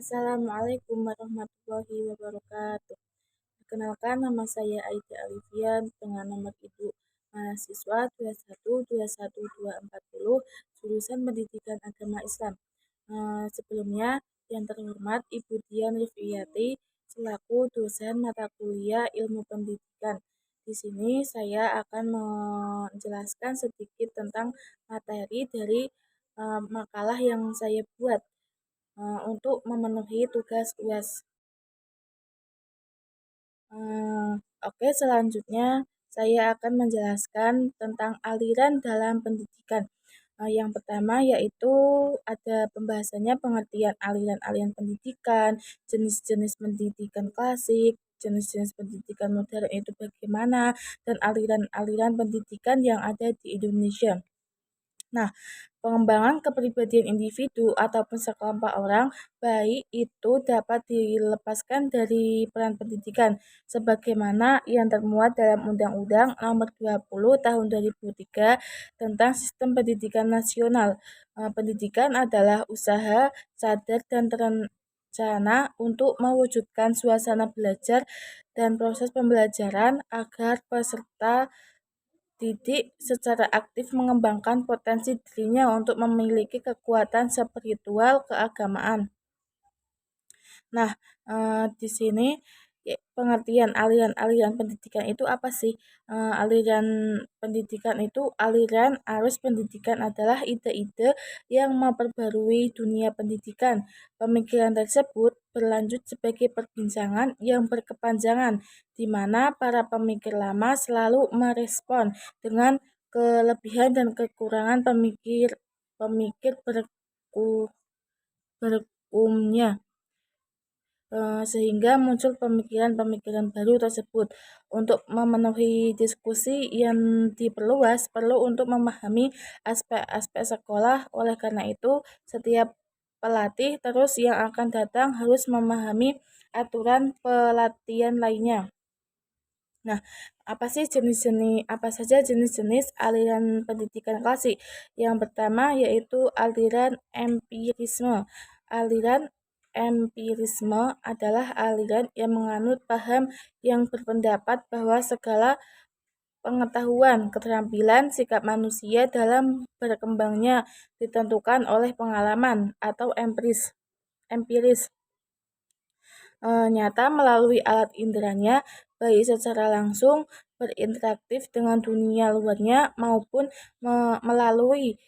Assalamualaikum warahmatullahi wabarakatuh. Perkenalkan, nama saya Aida Alifian dengan nomor induk mahasiswa 21212440 jurusan Pendidikan Agama Islam. Sebelumnya, yang terhormat Ibu Dian Rifiyati selaku dosen mata kuliah Ilmu Pendidikan. Di sini saya akan menjelaskan sedikit tentang materi dari makalah yang saya buat untuk memenuhi tugas UAS. Oke, selanjutnya saya akan menjelaskan tentang aliran dalam pendidikan. Yang pertama yaitu ada pembahasannya pengertian aliran-aliran pendidikan, jenis-jenis pendidikan klasik, jenis-jenis pendidikan modern itu bagaimana, dan aliran-aliran pendidikan yang ada di Indonesia. Nah, pengembangan kepribadian individu ataupun sekelompok orang baik itu dapat dilepaskan dari peran pendidikan sebagaimana yang termuat dalam Undang-Undang Nomor 20 Tahun 2003 tentang Sistem Pendidikan Nasional. Pendidikan adalah usaha sadar dan terencana untuk mewujudkan suasana belajar dan proses pembelajaran agar peserta didik secara aktif mengembangkan potensi dirinya untuk memiliki kekuatan spiritual keagamaan. Nah, di sini pengertian aliran-aliran pendidikan itu apa sih? Aliran pendidikan itu aliran arus pendidikan adalah ide-ide yang memperbarui dunia pendidikan. Pemikiran tersebut berlanjut sebagai perbincangan yang berkepanjangan, di mana para pemikir lama selalu merespon dengan kelebihan dan kekurangan pemikir berkumnya. Sehingga muncul pemikiran-pemikiran baru tersebut. Untuk memenuhi diskusi yang diperluas, perlu untuk memahami aspek-aspek sekolah. Oleh karena itu, setiap pelatih terus yang akan datang harus memahami aturan pelatihan lainnya. Nah, apa saja jenis-jenis aliran pendidikan klasik? Yang pertama yaitu aliran empirisme. Aliran empirisme adalah aliran yang menganut paham yang berpendapat bahwa segala pengetahuan, keterampilan, sikap manusia dalam berkembangnya ditentukan oleh pengalaman atau empiris. Nyata melalui alat inderanya, baik secara langsung berinteraktif dengan dunia luarnya maupun melalui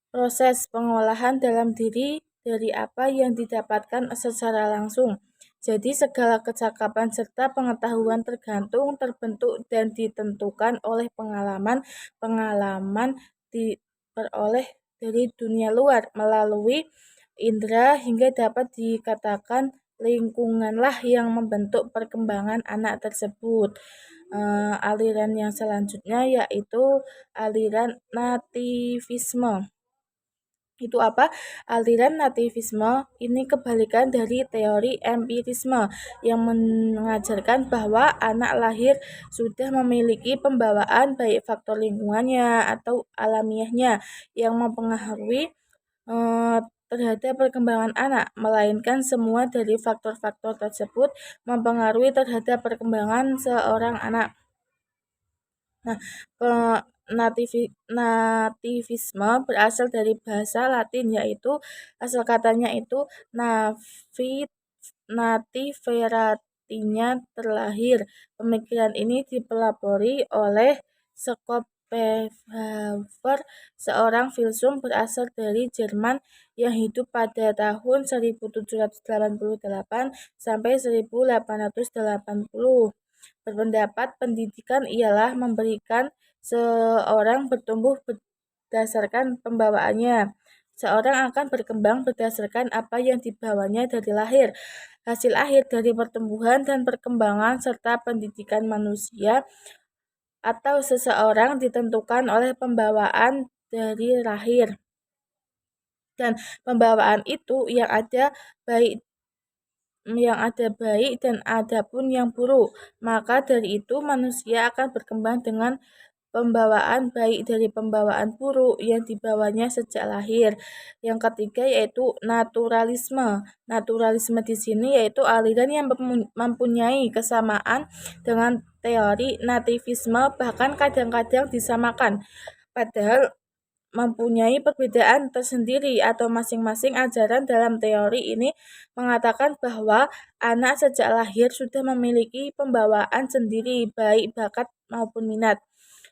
proses pengolahan dalam diri dari apa yang didapatkan secara langsung. Jadi segala kecakapan serta pengetahuan terbentuk dan ditentukan oleh pengalaman diperoleh dari dunia luar melalui indera hingga dapat dikatakan lingkunganlah yang membentuk perkembangan anak tersebut. Aliran yang selanjutnya yaitu aliran nativisme. Itu apa? Aliran nativisme ini kebalikan dari teori empirisme yang mengajarkan bahwa anak lahir sudah memiliki pembawaan baik faktor lingkungannya atau alamiahnya yang mempengaruhi terhadap perkembangan anak, melainkan semua dari faktor-faktor tersebut mempengaruhi terhadap perkembangan seorang anak. Nah, nativisme berasal dari bahasa Latin yaitu asal katanya itu nativer artinya terlahir. Pemikiran ini dipelopori oleh Schopenhauer, seorang filsuf berasal dari Jerman yang hidup pada tahun 1788 sampai 1880. Berpendapat pendidikan ialah memberikan seorang bertumbuh berdasarkan pembawaannya. Seorang akan berkembang berdasarkan apa yang dibawanya dari lahir. Hasil akhir dari pertumbuhan dan perkembangan serta pendidikan manusia atau seseorang ditentukan oleh pembawaan dari lahir. Dan pembawaan itu yang ada baik dan ada pun yang buruk. Maka dari itu manusia akan berkembang dengan pembawaan baik dari pembawaan buruk yang dibawanya sejak lahir. Yang ketiga yaitu naturalisme. Naturalisme di sini yaitu aliran yang mempunyai kesamaan dengan teori nativisme, bahkan kadang-kadang disamakan. Padahal mempunyai perbedaan tersendiri atau masing-masing ajaran dalam teori ini mengatakan bahwa anak sejak lahir sudah memiliki pembawaan sendiri baik bakat maupun minat,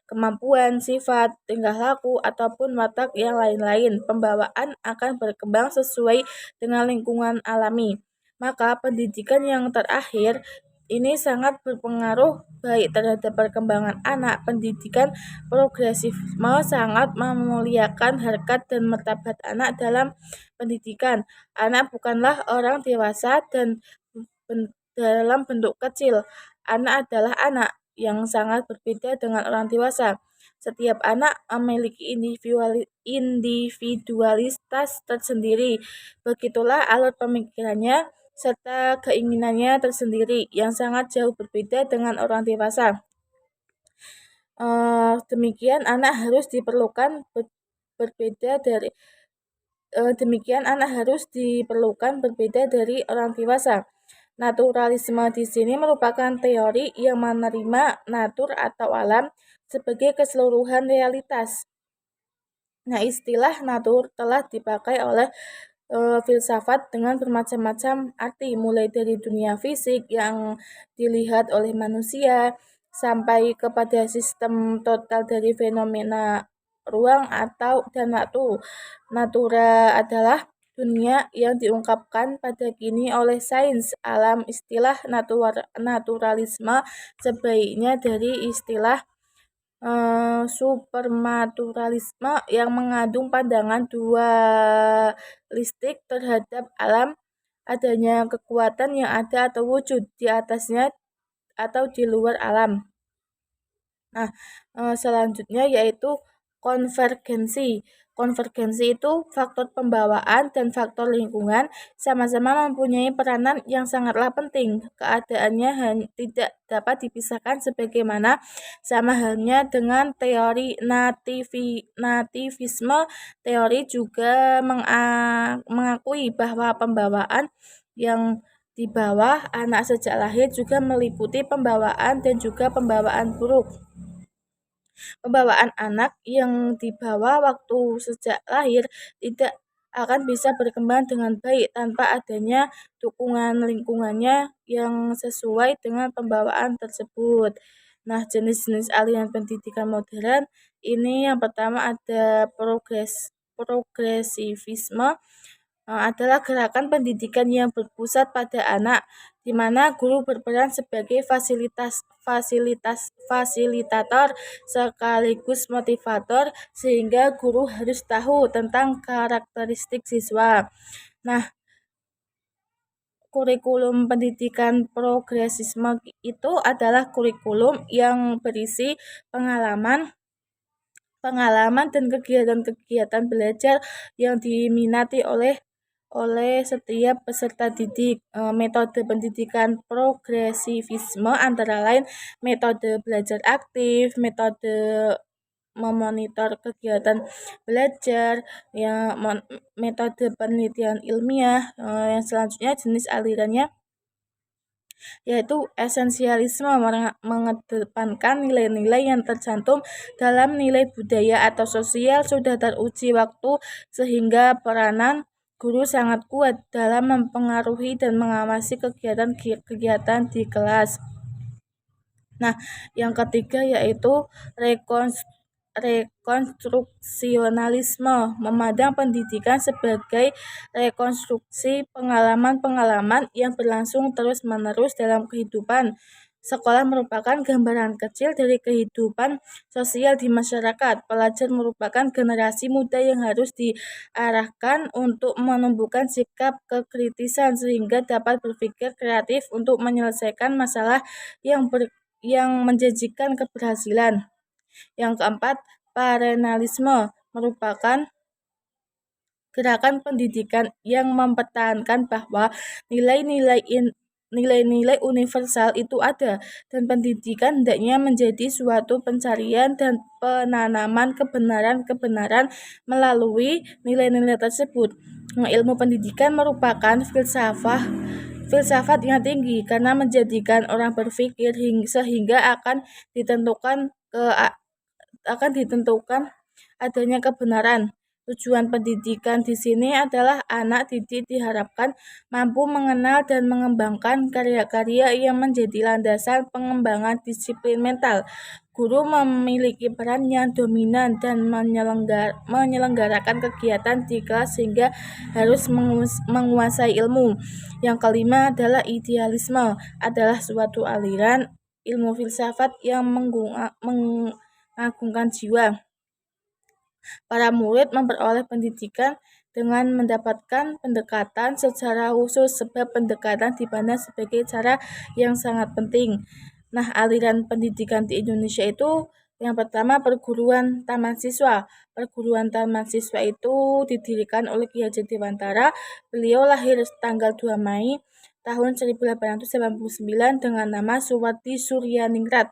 kemampuan, sifat, tingkah laku, ataupun watak yang lain-lain. Pembawaan akan berkembang sesuai dengan lingkungan alami. Maka pendidikan yang terakhir ini sangat berpengaruh baik terhadap perkembangan anak. Pendidikan progresifme sangat memuliakan harkat dan martabat anak dalam pendidikan. Anak bukanlah orang dewasa dan dalam bentuk kecil. Anak adalah anak yang sangat berbeda dengan orang dewasa. Setiap anak memiliki individualitas tersendiri. Begitulah alur pemikirannya serta keinginannya tersendiri yang sangat jauh berbeda dengan orang dewasa. Demikian anak harus diperlukan berbeda dari orang dewasa. Naturalisme di sini merupakan teori yang menerima natur atau alam sebagai keseluruhan realitas. Nah, istilah natur telah dipakai oleh filsafat dengan bermacam-macam arti, mulai dari dunia fisik yang dilihat oleh manusia sampai kepada sistem total dari fenomena ruang dan waktu. Natura adalah dunia yang diungkapkan pada kini oleh sains alam. Istilah naturalisme sebaiknya dari istilah supernaturalisme yang mengandung pandangan dualistik terhadap alam, adanya kekuatan yang ada atau wujud di atasnya atau di luar alam. Nah, selanjutnya yaitu konvergensi. Konvergensi itu faktor pembawaan dan faktor lingkungan sama-sama mempunyai peranan yang sangatlah penting. Keadaannya tidak dapat dipisahkan sebagaimana sama halnya dengan teori nativisme. Teori juga mengakui bahwa pembawaan yang di bawah anak sejak lahir juga meliputi pembawaan dan juga pembawaan buruk. Pembawaan anak yang dibawa waktu sejak lahir tidak akan bisa berkembang dengan baik tanpa adanya dukungan lingkungannya yang sesuai dengan pembawaan tersebut. Nah, jenis-jenis aliran pendidikan modern ini yang pertama ada progresivisme, adalah gerakan pendidikan yang berpusat pada anak, di mana guru berperan sebagai fasilitator sekaligus motivator, sehingga guru harus tahu tentang karakteristik siswa. Nah, kurikulum pendidikan progresisme itu adalah kurikulum yang berisi pengalaman dan kegiatan-kegiatan belajar yang diminati oleh setiap peserta didik. Metode pendidikan progresivisme antara lain metode belajar aktif, metode memonitor kegiatan belajar, metode penelitian ilmiah. Yang selanjutnya jenis alirannya yaitu esensialisme, mengedepankan nilai-nilai yang tercantum dalam nilai budaya atau sosial sudah teruji waktu sehingga peranan guru sangat kuat dalam mempengaruhi dan mengawasi kegiatan di kelas. Nah, yang ketiga yaitu rekonstruksionalisme, memandang pendidikan sebagai rekonstruksi pengalaman-pengalaman yang berlangsung terus-menerus dalam kehidupan. Sekolah merupakan gambaran kecil dari kehidupan sosial di masyarakat. Pelajar merupakan generasi muda yang harus diarahkan untuk menumbuhkan sikap kekritisan sehingga dapat berpikir kreatif untuk menyelesaikan masalah yang menjanjikan keberhasilan. Yang keempat, parenalisme merupakan gerakan pendidikan yang mempertahankan bahwa nilai-nilai nilai-nilai universal itu ada, dan pendidikan hendaknya menjadi suatu pencarian dan penanaman kebenaran-kebenaran melalui nilai-nilai tersebut. Ilmu pendidikan merupakan filsafat yang tinggi karena menjadikan orang berpikir sehingga akan ditentukan adanya kebenaran. Tujuan pendidikan di sini adalah anak didik diharapkan mampu mengenal dan mengembangkan karya-karya yang menjadi landasan pengembangan disiplin mental. Guru memiliki peran yang dominan dan menyelenggarakan kegiatan di kelas sehingga harus menguasai ilmu. Yang kelima adalah idealisme, adalah suatu aliran ilmu filsafat yang mengagungkan jiwa. Para murid memperoleh pendidikan dengan mendapatkan pendekatan secara khusus, sebab pendekatan dipandang sebagai cara yang sangat penting. Nah, aliran pendidikan di Indonesia itu yang pertama perguruan taman siswa. Perguruan taman siswa itu didirikan oleh Ki Hajar Dewantara. Beliau lahir tanggal 2 Mei tahun 1899 dengan nama Suwati Suryaningrat.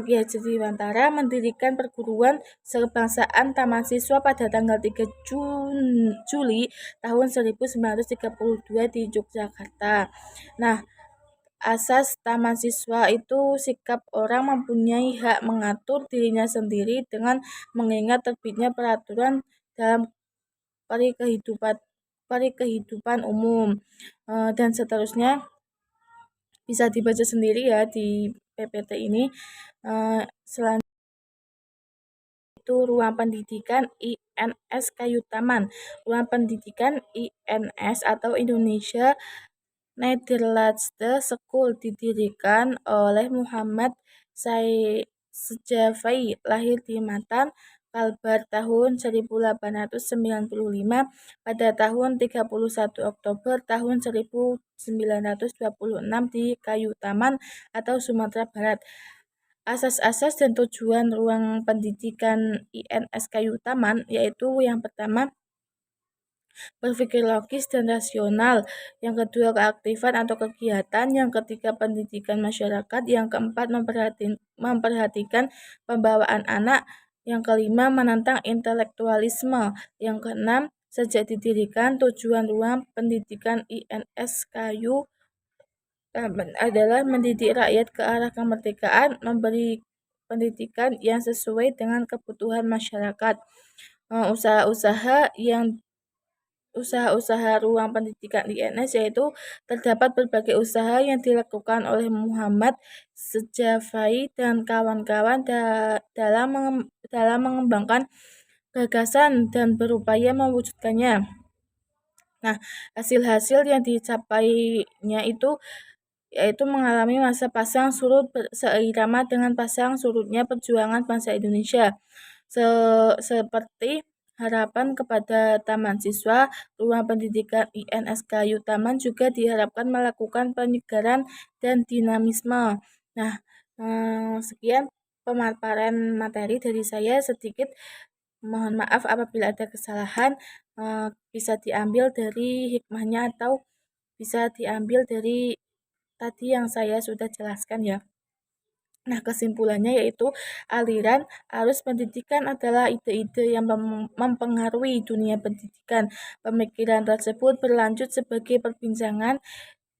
Ki Hajar Dewantara mendirikan perguruan kebangsaan Taman Siswa pada tanggal 3 Juli tahun 1932 di Yogyakarta. Nah, asas Taman Siswa itu sikap orang mempunyai hak mengatur dirinya sendiri dengan mengingat terbitnya peraturan dalam kehidupan umum, dan seterusnya bisa dibaca sendiri ya di PPT ini. Selanjutnya itu ruang pendidikan INS Kayu Taman. Ruang pendidikan INS atau Indonesia Nederlandse School didirikan oleh Muhammad Sejafai, lahir di Matan, Kalbar tahun 1895 pada tahun 31 Oktober tahun 1926 di Kayu Taman atau Sumatera Barat. Asas-asas dan tujuan ruang pendidikan INS Kayu Taman yaitu yang pertama berpikir logis dan rasional, yang kedua keaktifan atau kegiatan, yang ketiga pendidikan masyarakat, yang keempat memperhatikan pembawaan anak, yang kelima menantang intelektualisme, yang keenam sejak didirikan tujuan ruang pendidikan INS Kayu adalah mendidik rakyat ke arah kemerdekaan, memberi pendidikan yang sesuai dengan kebutuhan masyarakat. Usaha-usaha ruang pendidikan INS yaitu terdapat berbagai usaha yang dilakukan oleh Muhammad Sejafai dan kawan-kawan dalam mengembangkan gagasan dan berupaya mewujudkannya. Nah, hasil-hasil yang dicapainya itu yaitu mengalami masa pasang surut seirama dengan pasang surutnya perjuangan bangsa Indonesia. Seperti harapan kepada Taman Siswa, ruang pendidikan INS Kayu Taman juga diharapkan melakukan penyegaran dan dinamisme. Nah, sekian pemaparan materi dari saya sedikit. Mohon maaf apabila ada kesalahan, bisa diambil dari hikmahnya atau bisa diambil dari tadi yang saya sudah jelaskan ya. Nah, kesimpulannya yaitu aliran arus pendidikan adalah ide-ide yang mempengaruhi dunia pendidikan. Pemikiran tersebut berlanjut sebagai perbincangan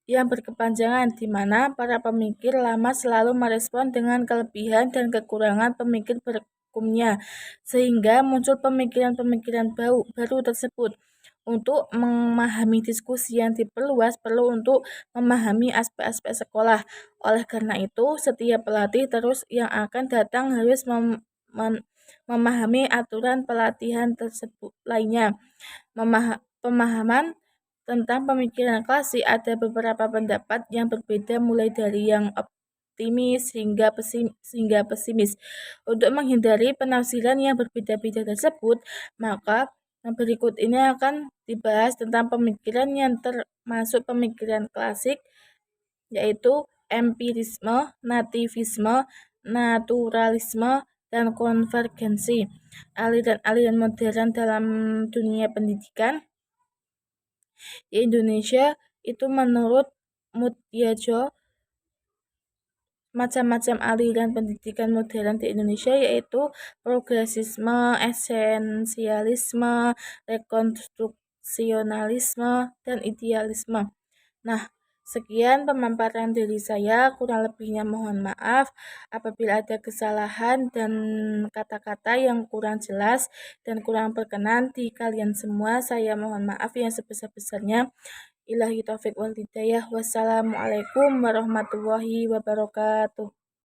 yang berkepanjangan, di mana para pemikir lama selalu merespon dengan kelebihan dan kekurangan pemikir berikutnya, sehingga muncul pemikiran-pemikiran baru tersebut. Untuk memahami diskusi yang diperluas, perlu untuk memahami aspek-aspek sekolah. Oleh karena itu, setiap pelatih terus yang akan datang harus memahami aturan pelatihan tersebut lainnya. Pemahaman tentang pemikiran klasik ada beberapa pendapat yang berbeda mulai dari yang optimis hingga pesimis. Untuk menghindari penafsiran yang berbeda-beda tersebut, maka berikut ini akan dibahas tentang pemikiran yang termasuk pemikiran klasik, yaitu empirisme, nativisme, naturalisme, dan konvergensi. Aliran-aliran modern dalam dunia pendidikan di Indonesia itu menurut Mutyajo macam-macam aliran pendidikan modern di Indonesia, yaitu progresisme, esensialisme, rekonstruksionalisme, dan idealisme. Nah, sekian pemaparan dari saya, kurang lebihnya mohon maaf apabila ada kesalahan dan kata-kata yang kurang jelas dan kurang berkenan di kalian semua. Saya mohon maaf yang sebesar-besarnya. Ilahi taufik wal hidayah. Wassalamualaikum warahmatullahi wabarakatuh.